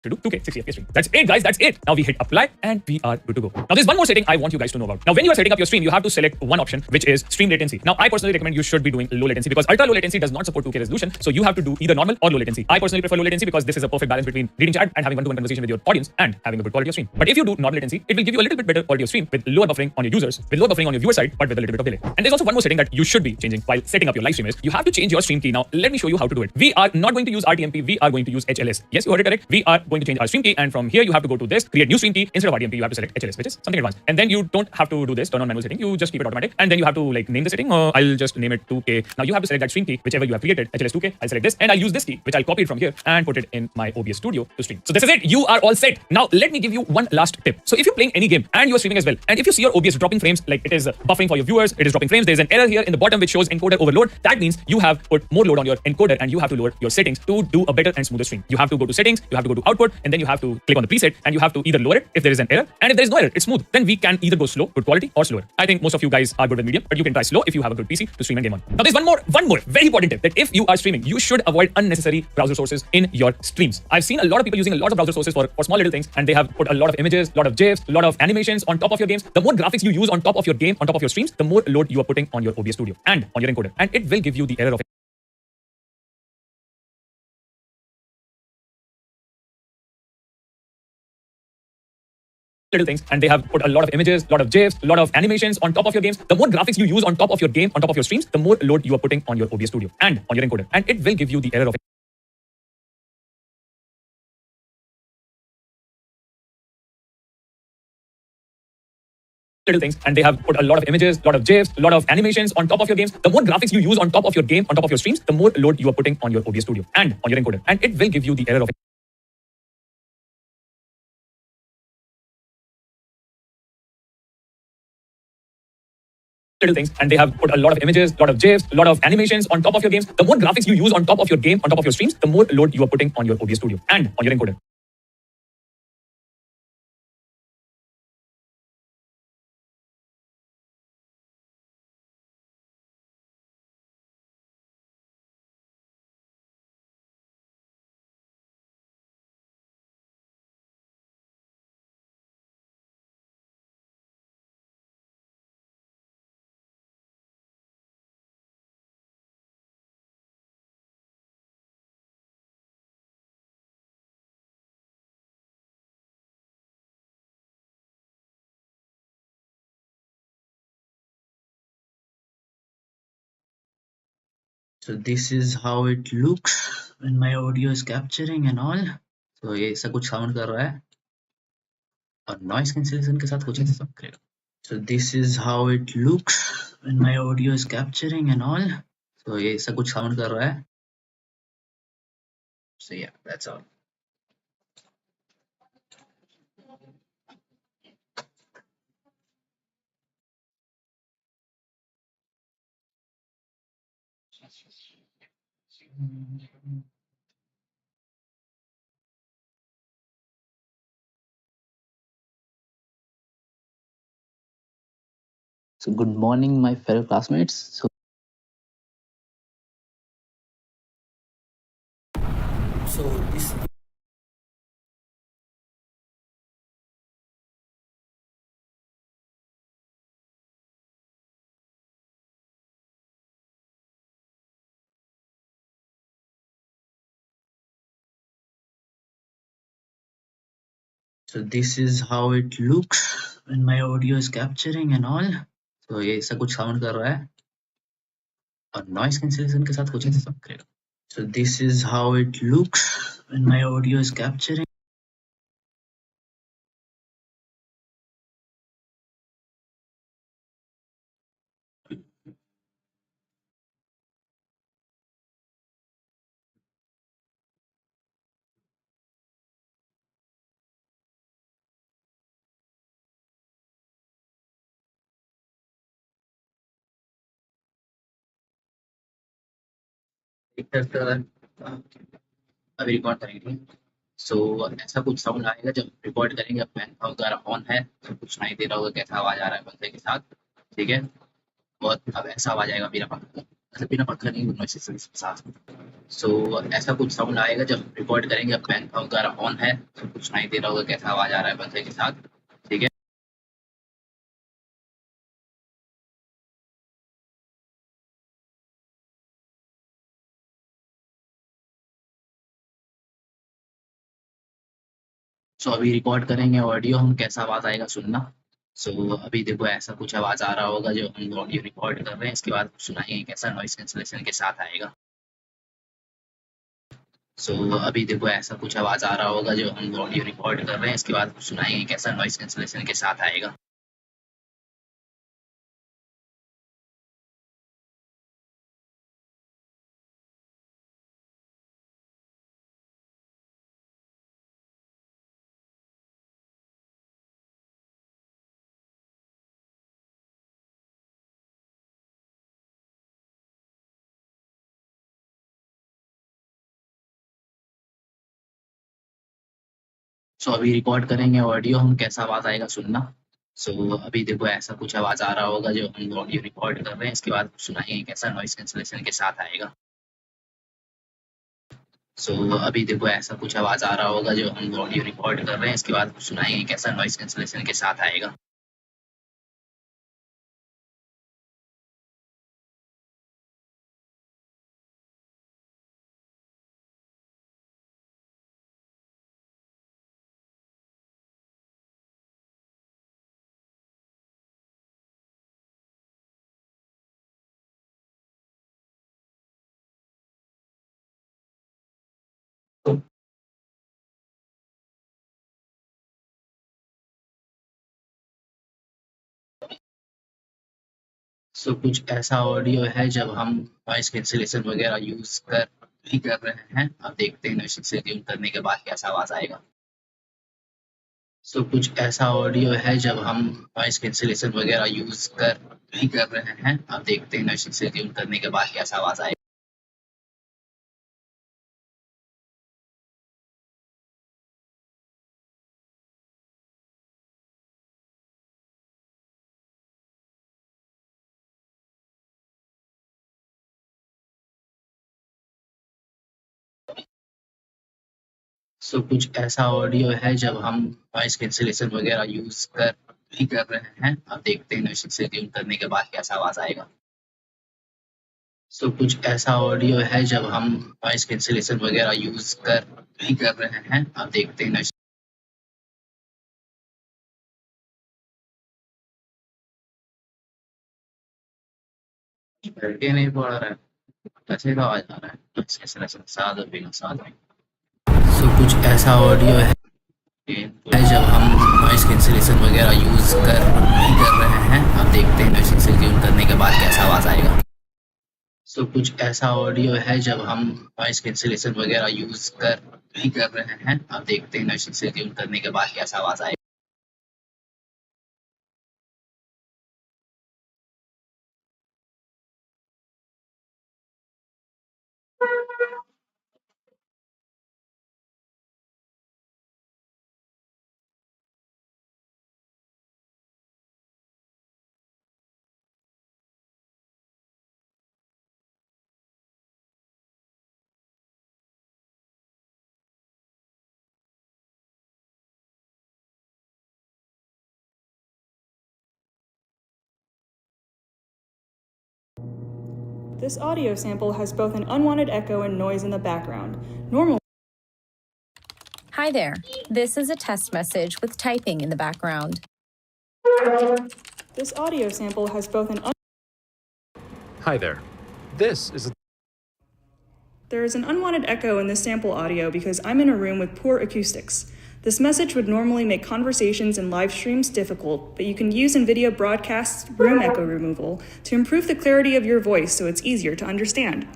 to do 2K 60 FPS stream. That's it, guys. That's it. Now we hit apply and we are good to go. Now there's one more setting I want you guys to know about. Now when you are setting up your stream, you have to select one option, which is stream latency. Now I personally recommend you should be doing low latency because ultra low latency does not support 2K resolution. So you have to do either normal or low latency. I personally prefer low latency because this is a perfect balance between reading chat and having one-to-one conversation with your audience and having a good quality of stream. But if you do normal latency, it will give you a little bit better quality of stream with lower buffering on your users, with lower buffering on your viewer side, but with a little bit of delay. And there's also one more setting that you should be changing while setting up your live stream is you have to change your stream key. Now let me show you how to do it. We are not going to use RTMP. We are going to use HLS. Yes, you heard it correct. We are going to change our stream key, and from here you have to go to this, create new stream key. Instead of RTMP, you have to select HLS, which is something advanced. And then you don't have to do this, turn on manual setting. You just keep it automatic, and then you have to like name the setting. I'll just name it 2K. Now you have to select that stream key, whichever you have created, HLS 2K. I'll select this, and I'll use this key, which I'll copy it from here and put it in my OBS Studio to stream. So this is it. You are all set. Now let me give you one last tip. So if you're playing any game and you're streaming as well, and if you see your OBS dropping frames, like it is buffering for your viewers, it is dropping frames. There's an error here in the bottom which shows encoder overload. That means you have put more load on your encoder, and you have to lower your settings to do a better and smoother stream. You have to go to settings, you have to go to output, and then you have to click on the preset, and you have to either lower it if there is an error, and if there is no error, it's smooth. Then we can either go slow, good quality, or slower. I think most of you guys are good with medium, but you can try slow if you have a good PC to stream and game on. Now there's one more very important tip that if you are streaming, you should avoid unnecessary browser sources in your streams. I've seen a lot of people using a lot of browser sources for small little things, and they have put a lot of images, a lot of GIFs, a lot of animations on top of your games. The more graphics you use on top of your game, on top of your streams, the more load you are putting on your OBS Studio and on your encoder, and it will give you the error of little things, and they have put a lot of images, a lot of GIFs, a lot of animations on top of your games. The more graphics you use on top of your game, on top of your streams, the more load you are putting on your OBS Studio and on your encoder, and it will give you the error of little things, and they have put a lot of images, a lot of GIFs, a lot of animations on top of your games. The more graphics you use on top of your game, on top of your streams, the more load you are putting on your OBS Studio and on your encoder, and it will give you the error of little things, and they have put a lot of images, a lot of GIFs, a lot of animations on top of your games. The more graphics you use on top of your game, on top of your streams, the more load you are putting on your OBS Studio and on your encoder. So this is how it looks when my audio is capturing and all. So ये ऐसा कुछ sound कर रहा है और noise cancellation के साथ कुछ ऐसा sound करेगा. So this is how it looks when my audio is capturing and all. So ये ऐसा कुछ sound कर रहा है. So yeah, that's all. So good morning, my fellow classmates. So this So this is how it looks when my audio is capturing and all. So ये ऐसा कुछ sound कर रहा है और noise cancellation के साथ कुछ ऐसा sound करेगा. So this is how it looks when my audio is capturing. अभी रिकॉर्ड करेंगे. सो ऐसा कुछ साउंड आएगा जब रिकॉर्ड करेंगे. फैन द्वारा ऑन है तो कुछ सुनाई दे रहा होगा कैसा आवाज आ रहा है पंखे के साथ. ठीक है. और अब ऐसा आवाज आएगा बिना पंखा, मतलब बिना पंखा नहीं, नॉइस के साथ. सो ऐसा कुछ साउंड आएगा जब हम रिकॉर्ड करेंगे। अब पंखा वगैरह ऑन है, सब कुछ सुनाई दे रहा होगा कैसा आवाज आ रहा है पंखे के साथ। ठीक है। सो अभी रिकॉर्ड करेंगे ऑडियो हम, कैसा आवाज आएगा सुनना। सो अभी देखो ऐसा कुछ आवाज आ रहा होगा जो हम ऑडियो रिकॉर्ड कर रहे हैं, इसके बाद सुनाएंगे कैसा नॉइस कैंसलेशन के साथ आएगा। सो अभी देखो ऐसा कुछ आवाज आ रहा होगा जो हम ऑडियो रिकॉर्ड कर रहे हैं, इसके बाद सुनाएंगे कैसा नॉइस कैंसलेशन के साथ आएगा। सो अभी रिकॉर्ड करेंगे ऑडियो हम, कैसा आवाज आएगा सुनना। सो अभी देखो ऐसा कुछ आवाज आ रहा होगा जो हम ऑडियो रिकॉर्ड कर रहे हैं, इसके बाद सुनाएंगे कैसा नॉइस कैंसलेशन के साथ आएगा। सो अभी देखो ऐसा कुछ आवाज आ रहा होगा जो हम ऑडियो रिकॉर्ड कर रहे हैं, इसके बाद सुनाएंगे कैसा नॉइस कैंसलेशन के साथ आएगा। सो कुछ ऐसा ऑडियो है जब हम नॉइस कैंसलेशन वगैरह यूज कर नहीं कर रहे हैं। अब देखते हैं नॉइस कैंसलेशन करने के बाद कैसा आवाज आएगा। सो कुछ ऐसा ऑडियो है जब हम नॉइस कैंसलेशन वगैरह यूज कर नहीं कर रहे हैं। अब देखते हैं नॉइस कैंसलेशन करने के बाद कैसा आवाज आएगा। सो कुछ ऐसा ऑडियो है जब हम नॉइस कैंसलेशन वगैरह यूज कर नहीं कर रहे हैं। अब देखते हैं नॉइस कैंसलेशन करने के बाद कैसा आवाज आएगा। सो कुछ ऐसा ऑडियो है जब हम नॉइस कैंसलेशन वगैरह यूज कर नहीं कर रहे हैं। अब देखते हैं नॉइस करके नहीं पड़ रहा है, कैसे का आवाज आ रहा है नॉइस कैंसलेशन साथ और बिना साथ में। सो कुछ ऐसा ऑडियो है जब हम नॉइस कैंसलेशन वगैरह यूज कर नहीं कर रहे हैं। अब देखते हैं नॉइस कैंसलेशन करने के बाद कैसा आवाज आएगा। सो कुछ ऐसा ऑडियो है जब हम नॉइस कैंसलेशन वगैरह यूज कर नहीं कर रहे हैं। अब देखते हैं नॉइस कैंसलेशन करने के बाद कैसा आवाज आएगा। This audio sample has both an unwanted echo and noise in the background. Normally, Hi there. This is a test message with typing in the background. this audio sample has both an Hi there. This is a There is an unwanted echo in this sample audio because I'm in a room with poor acoustics. This message would normally make conversations and live streams difficult, but you can use NVIDIA Broadcast's room echo removal to improve the clarity of your voice so it's easier to understand.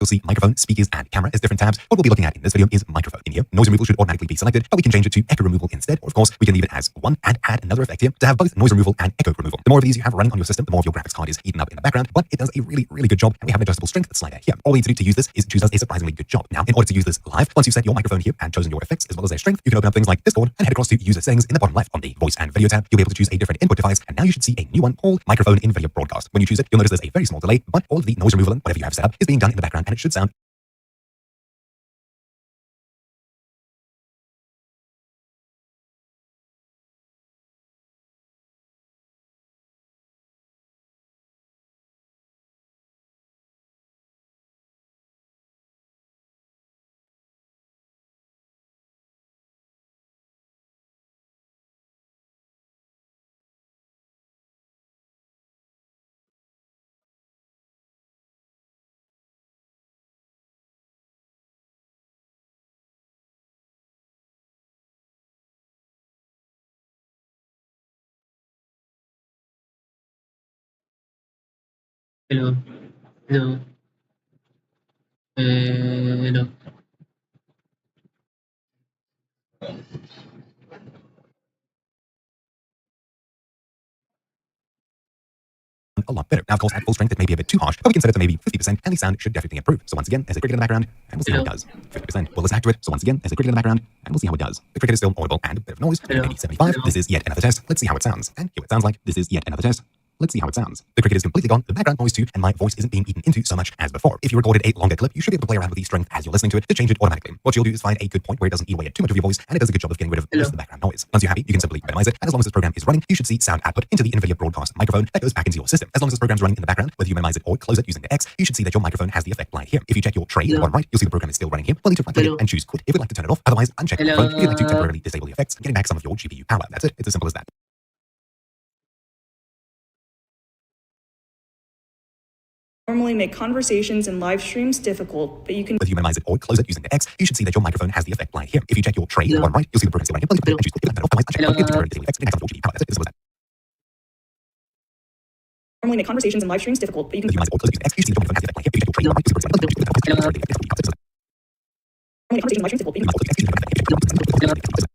You'll see microphone, speakers, and camera as different tabs. What we'll be looking at in this video is microphone. In here, noise removal should automatically be selected, but we can change it to echo removal instead. Or of course, we can leave it as one and add another effect here to have both noise removal and echo removal. The more of these you have running on your system, the more of your graphics card is heating up in the background, but it does a really, really good job. And we have an adjustable strength slider here. All we need to do to use this is choose us a surprisingly good job. Now, in order to use this live, once you've set your microphone here and chosen your effects as well as their strength, you can open up things like Discord and head across to user settings in the bottom left on the voice and video tab. You'll be able to choose a different input device, and now you should see a new one called microphone in video broadcast. When you choose it, you'll notice there's a very small delay, but all of the noise removal and whatever you have set up is being done in the background, and it should sound Hello, hello, hello. a lot better. Now, of course, at full strength, it may be a bit too harsh, but we can set it to maybe 50%, and the sound should definitely improve. So once again, there's a cricket in the background, and we'll see how it does. 50%. Well, let's act to it. So once again, there's a cricket in the background, and we'll see how it does. The cricket is still audible and a bit of noise. Maybe 75. This is yet another test. Let's see how it sounds. And here it sounds like. This is yet another test. Let's see how it sounds. The cricket is completely gone, the background noise too, and my voice isn't being eaten into so much as before. If you recorded a longer clip, you should be able to play around with the strength as you're listening to it to change it automatically. What you'll do is find a good point where it doesn't eat away at too much of your voice, and it does a good job of getting rid of most of the background noise. Once you're happy, you can simply minimize it, and as long as this program is running, you should see sound output into the NVIDIA broadcast microphone that goes back into your system. As long as this program's running in the background, whether you minimize it or close it using the X, you should see that your microphone has the effect line here. If you check your tray in the bottom right, you'll see the program is still running here. We'll need to right-click it and choose quit if you'd like to turn it off. Otherwise, uncheck the microphone if you'd like to temporarily disable the effects, getting back some of your GPU power. That's it. It's as simple as that. Normally make conversations and live streams difficult, but you can Whether you minimize it or close it using the X, you should see that your microphone has the effect line here. If you check your tray in the bottom right, you'll see the program still running here. We'll need to right-click and choose quit if you'd like to turn it off. Otherwise, uncheck the microphone if you'd like to temporarily disable the effects, getting back some of your GPU power. That's it. It's as simple as that. normally make conversations and live streams difficult, but you can Whether you minimize it or close it using the X, you should see that your microphone has the effect line here. If you check your tray in the bottom right, you'll see the program still running here. We'll need to right-click and choose quit if you'd like to turn it off. Otherwise, uncheck the microphone if you'd like to temporarily disable the effects, getting back some of your GPU power. That's it. It's as simple as that. normally make conversations and live streams difficult, but you can